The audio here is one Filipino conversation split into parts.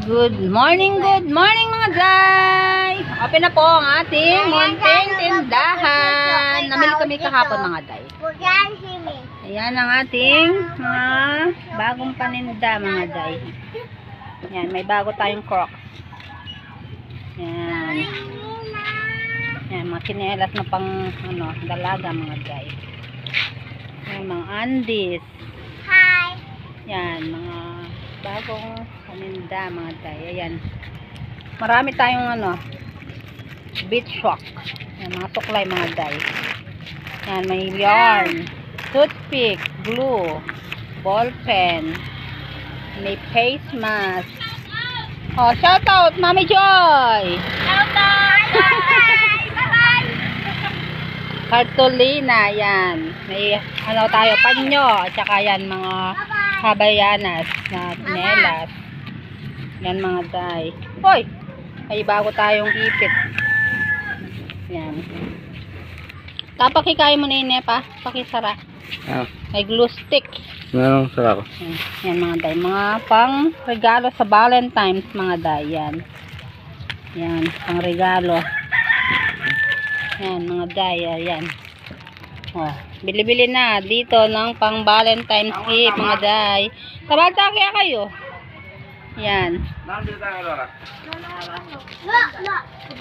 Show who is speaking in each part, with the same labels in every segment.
Speaker 1: Good morning mga day! Open na po ang ating munting tindahan. Namili kami kahapon mga day. Ayan ang ating mga bagong paninda mga day. Ayan, may bago tayong Crocs. Ayan. Ayan, mga tsinelas na pang dalaga mga day. Ayan, mga undies.
Speaker 2: Hi!
Speaker 1: Ayan, mga bagong paninda mga day. Ayan. Marami tayong beach shock. Ayan, mga suklay mga day. Ayan, may yarn, toothpick, glue, ball pen, may face mask. Oh, shout out Mami Joy!
Speaker 2: Shout out! Bye-bye!
Speaker 1: Cartolina, yan. May tayo, panyo, at saka yan mga habayanas na tsinelas. Yan mga day. Hoy! May bago tayong ipit. Yan. Tapakikain mo na yun, pa. Pakisara. May glue stick.
Speaker 3: Meron sara ko.
Speaker 1: Yan mga day. Mga pang regalo sa Valentine's mga day. Yan. Yan. Pang regalo. Yan mga day. Yan. Oh, bili-bili na dito ng pang Valentine's gift mga day. Tabalta kaya kayo. Yan.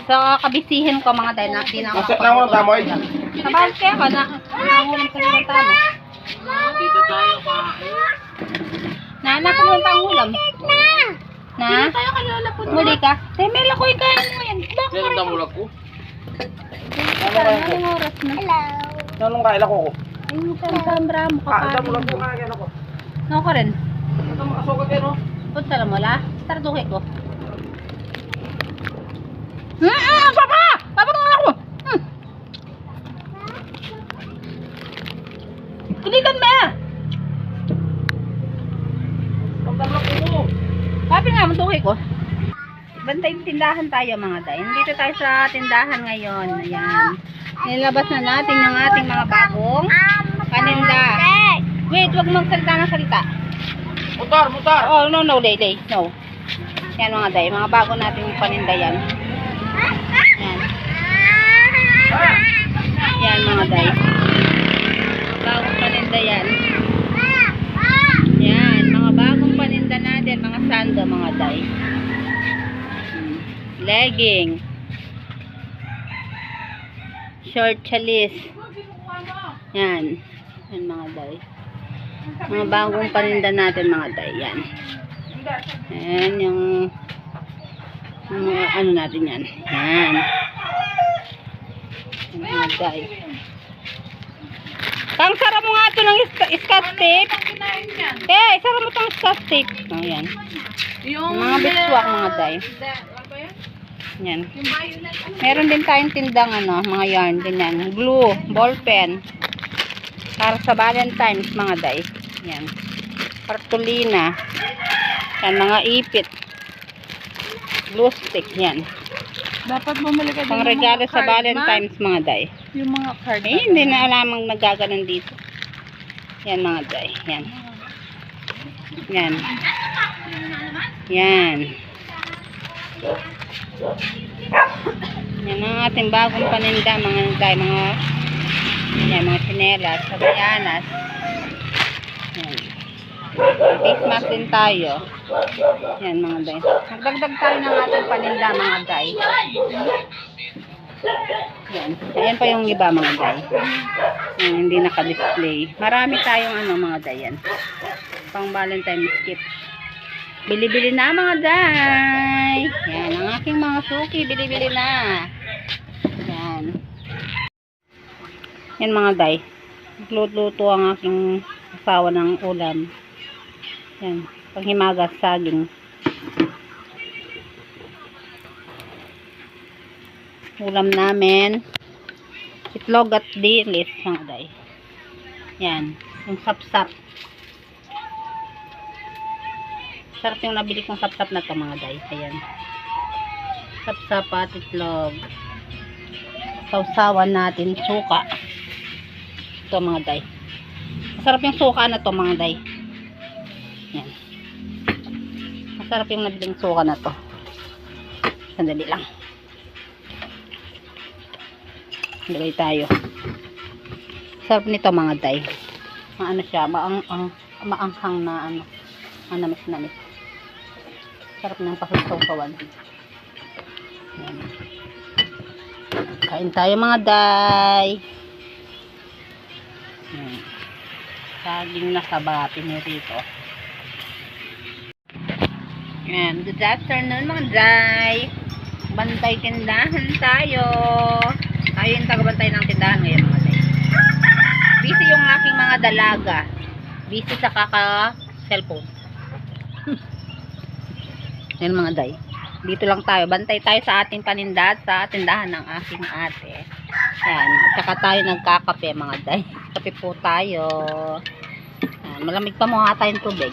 Speaker 1: So, kabisihin ko mga day na di na ako. Tabal kaya ka na. Nangulang ka ng tamo.
Speaker 3: Dito tayo ka.
Speaker 1: Naanak ko ng pangulam. Na?
Speaker 2: Tayo kanila po.
Speaker 1: Muli ka? Temela ko yung kain mo yan. Bakit ka rin?
Speaker 3: Damulag ko.
Speaker 1: Anong oras na?
Speaker 2: Hello.
Speaker 3: Anong kaila ko ko?
Speaker 1: Yung sambra mo ka
Speaker 3: Damulag ko nga yan ako.
Speaker 1: Ano ko rin?
Speaker 3: Ito makasugat yan, no?
Speaker 1: Punta na mo la? Tarduhe ko. Papa! Papa naman ako! Kulitan ba?
Speaker 3: Damulag ko.
Speaker 1: Papi nga, matukoy ko. Bantay tindahan tayo mga day. Dito tayo sa tindahan ngayon. Ayan. Nilabas na natin yung ating mga bagong paninda. Wait, wag magsalita ng salita.
Speaker 3: Mutar!
Speaker 1: Oh, no, day. No. Yan mga day. Mga bago nating paninda yan. Yan. Yan mga day. Bagong paninda yan. Yan. Mga bagong paninda natin. Mga sando mga day. Legging. Short chalis. Yan. Yan mga day. Mga bagong paninda natin mga day. Yan. Yan yung mga natin yan. Yan. Yan mga day. Kang sara mo nga ito ng scotch tape. Sara mo itong scotch tape. Oh, yan. Mga biswak mga day. Yan. Meron din tayong tindang mga yarn din yan. Glue, ball pen. Para sa Valentine's mga day. Yan. Cartolina. Yan, mga ipit. Glue stick, yan.
Speaker 2: Dapat bumili ka
Speaker 1: Pang regalo sa Valentine's mga day.
Speaker 2: Yung mga card.
Speaker 1: Hindi na alamang nagaganon dito. Yan mga day. Yan. Yan. Yan. Yan ang ating bagong paninda mga day. Mga tsinelas, sabayanas. Yan. Face mask din tayo. Yan mga day. Nagdagdag tayo ng ating paninda mga day. Yan. Ayan pa yung iba mga day. Yan, hindi naka-display. Marami tayong mga day yan. Pang Valentine's gift. Bili-bili na mga day. Yan. Ang aking mga suki. Bili-bili na. Yan. Yan mga day. Luto ang aking asawa ng ulam. Yan. Panghimagas saging. Ulam namin. Itlog at dilis mga day. Yan. Yung sapsap. Sarap yung nabili kong sapsap na to mga day. Ayan. Sapsap at itlog. Sausawan natin suka. Ito mga day. Masarap yung suka na to mga day. Yan. Masarap yung nabiling suka na to. Sandali lang. Lagay tayo. Sarap nito mga day. Ano siya, maanghang na ano. Namis. Sarap ng pasawsawan. Yan. Kain tayo mga day. Yan. Saging na sabati nyo rito. Yan. Good afternoon mga day. Bantay tindahan tayo. Tayo yung tagabantay ng tindahan ngayon mga day. Busy yung aking mga dalaga. Busy sa kaka-cellphone. Yan mga day. Dito lang tayo. Bantay tayo sa ating paninda sa tindahan ng aking ate. Yan. At saka tayo nagkakape mga day. Kape po tayo. Yan. Malamig pa mukha tayong tubig.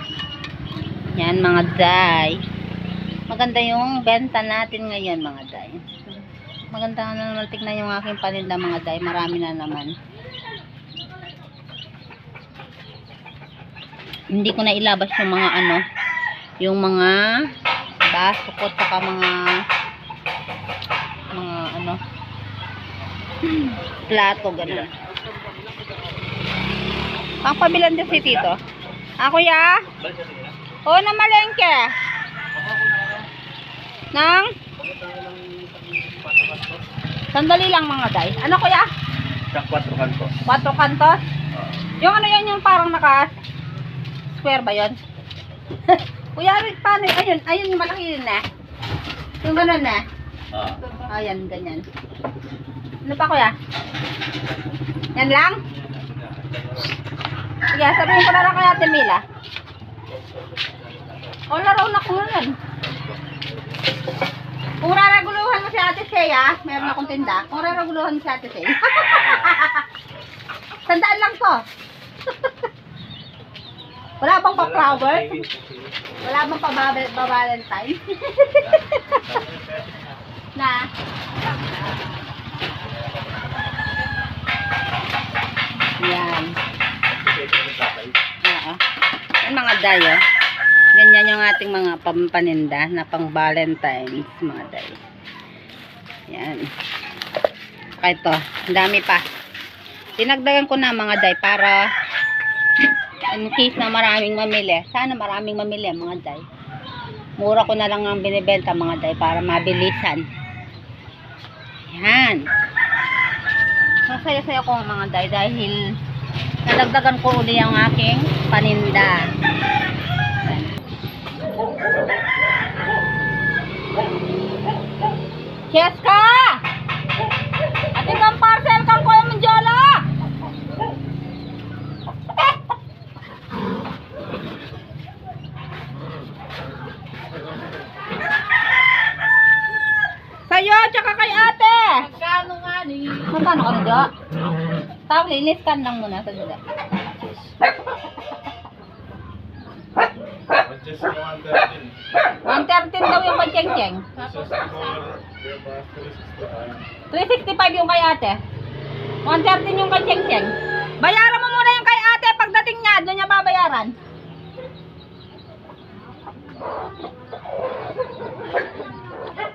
Speaker 1: Yan mga day. Maganda yung benta natin ngayon mga day. Maganda na naman tignan yung aking paninda mga day. Marami na naman. Hindi ko na ilabas yung mga ano. Yung mga basukot saka mga ano plato ganun. Ang pabilan din si Tito. Kuya? Oo na malengke. Nang? Sandali lang mga day. Ano kuya?
Speaker 3: 4 kantos.
Speaker 1: 4 kantos? Yung ano yan yung parang naka square ba yun? Kuya, paano? Ayun yung malaki yun na. Yung gano'n na. Ayan, ganyan. Ano pa kuya? Yan lang? Sige, sabihin ko na lang kay Ate Mila. O, laro na ko ngayon. Kung raraguluhan mo si Ate Shea, meron akong tinda. Kung raraguluhan mo si Ate Shea. Tandaan lang to. Wala bang pa-flowers? Wala bang pa-valentine? Na? Yan. Oo. Yung mga dayo. Ganyan yung ating mga pampaninda na pang-valentines, mga dayo. Yan. Kaya ito, ang dami pa. Dinagdagan ko na mga day para in case na maraming mamili. Sana maraming mamili mga day. Mura ko na lang ang binibenta mga day para mabilisan. Yan. Masaya-saya ko mga day dahil nadagdagan ko uli ang aking paninda. Cheska! Ating kang parcel kang Kuya Manjola! Sa'yo, tsaka kay ate!
Speaker 2: Magkano nga ni?
Speaker 1: Magkano ka na dya? Tawag, liniskan lang muna sa dya.
Speaker 4: Just 113.
Speaker 1: 113 daw yung kay Cheng-Cheng.
Speaker 2: Tapos,
Speaker 1: 365 yung kay ate. 113 yung kay Cheng-Cheng. Bayaran mo muna yung kay ate. Pagdating niya, doon niya babayaran.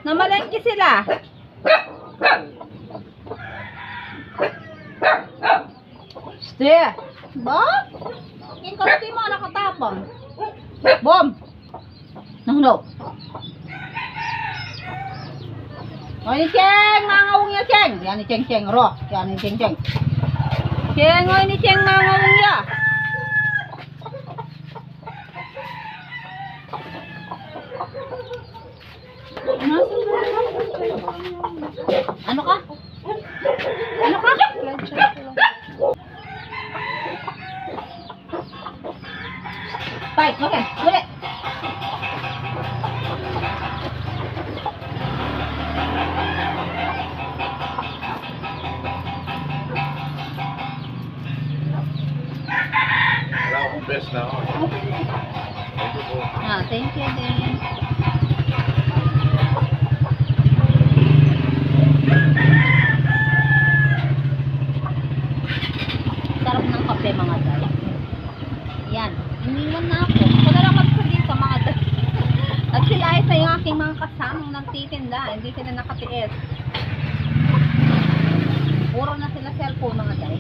Speaker 1: Namalengke sila. Ste. Ba? Yung kasi mo nakatapang. Bom. No. O ni Cheng, mangawong ya Cheng. Yan ni Cheng ro. Yan ni Cheng. Cheng, o ni Cheng mangawong ya. Ano ka? Ano ka? Bye, okay, ulit.
Speaker 4: Wala akong best na ako. Thank you po.
Speaker 1: Thank you din. Sarap ng kape mga day. Yan. Iniwan na ako. Ako na lang magsabi sa mga day. aking mga kasamang nagtitinda. Hindi sila nakatiis. Puro na sila cellphone mga day.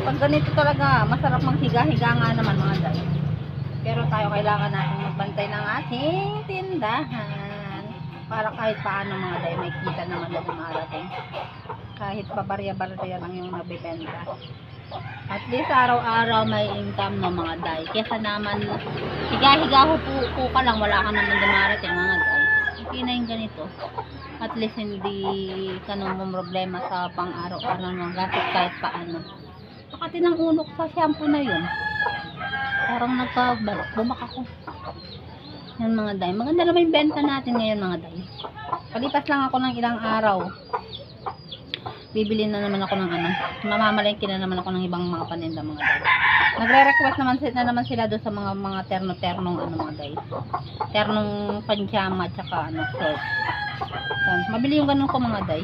Speaker 1: Pag ganito talaga, masarap maghiga-higa nga naman mga day. Pero tayo kailangan natin magbantay ng ating tindahan. Para kahit paano mga day, may kita naman na dumarating. Kahit pabarya-barya lang yung nabibenta. At least araw-araw may income ng mga day. Kesa naman, higa-higa po ka lang, wala ka naman dumarating mga day. Okay na yung ganito. At least hindi ka nang problema sa pang-araw-araw ng gastos kahit paano. Pakati ng unok sa shampoo na yun. Parang bumak ako. Yan mga day. Maganda naman yung benta natin ngayon mga day. Palipas lang ako ng ilang araw. Bibili na naman ako ng ano. Mamamalengke na naman ako ng ibang mga paninda mga day. Nagre-request naman sila doon sa mga terno-ternong ano mga day. Ternong panjama tsaka ano short. Yan. Mabili yung ganun ko mga day.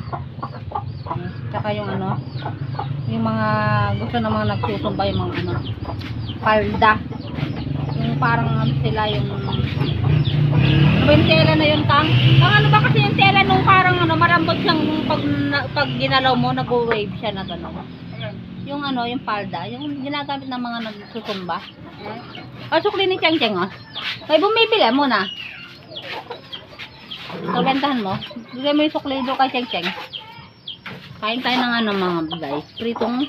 Speaker 1: Tsaka yung ano, yung mga gusto ng mga nagsusumba yung mga ano, palda. Yung parang ano sila yung ano ba yung tela na yun Kang? Kang ano ba kasi yung tela nung parang ano, marambot siyang pag ginalaw mo, nag-wave siya na gano'n. Yung ano, yung palda, yung ginagamit ng mga nagsusumba. Pasok din ni Cheng Cheng oh. May bumibili mo na. Kabentahan mo. Bigay mo yung suklido kay Cheng Cheng. Kain tayo ng ano mga guys. Pritong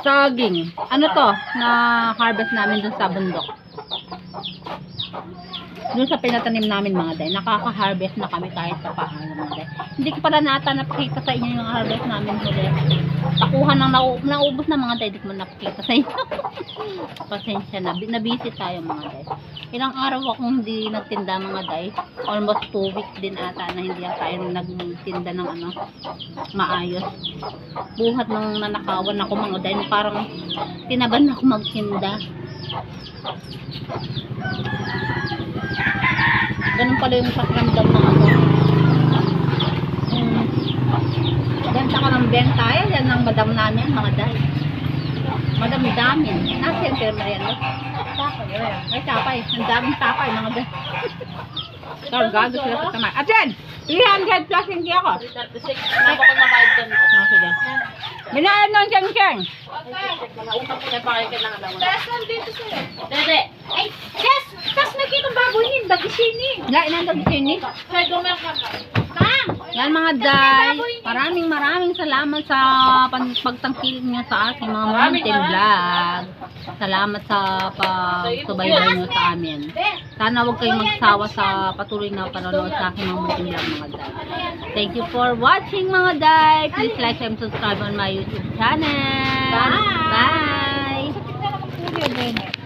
Speaker 1: saging. Ano to? Na harvest namin dun sa bundok. Dun sa pinatanim namin mga day. Nakaka-harvest na kami kahit pa paano mga day. Hindi ko pala napakita sa inyo yung harvest namin huli. Takuhan ng naubos na mga day. Hindi ko man napakita sa inyo. Pasensya na. Nabisi tayo mga day. Ilang araw akong hindi nagtinda mga day. Almost 2 weeks din ata na hindi tayo nagtinda ng ano maayos. Buhat nung nanakawan ako mga day. Parang tinaban ako magtinda. Ganun pala yung sakramdam ng ano. Benta ka ng benta. Yan ang madam namin mga day. Madam damin. Nasa yung permerian mo. Ay, tapay. Ang daming tapay, mga day. Kargado sila sa tamay. At yan! 300 plus hindi ako.
Speaker 2: 36. Ano ba kung mabayad ka nito?
Speaker 1: Sige. Binayad ng Cheng-Cheng.
Speaker 2: Kaya pakikit lang alawan. Tess, nandito sa'yo. Dede. Ay, Tess! Tess, nakita bago yun. Dagisini.
Speaker 1: Lain ang dagisini.
Speaker 2: Kaya gumel ka ka. Ma'am!
Speaker 1: Yan mga day. Maraming salamat sa pagtangkilik niyo sa aking mga mountain vlog. Salamat sa pagsubaybay niyo sa amin. Sana huwag kayong magsawa sa patuloy na panonood sa aking mga mountain vlog mga day. Thank you for watching mga day. Please like and subscribe on my YouTube channel. Bye! Bye!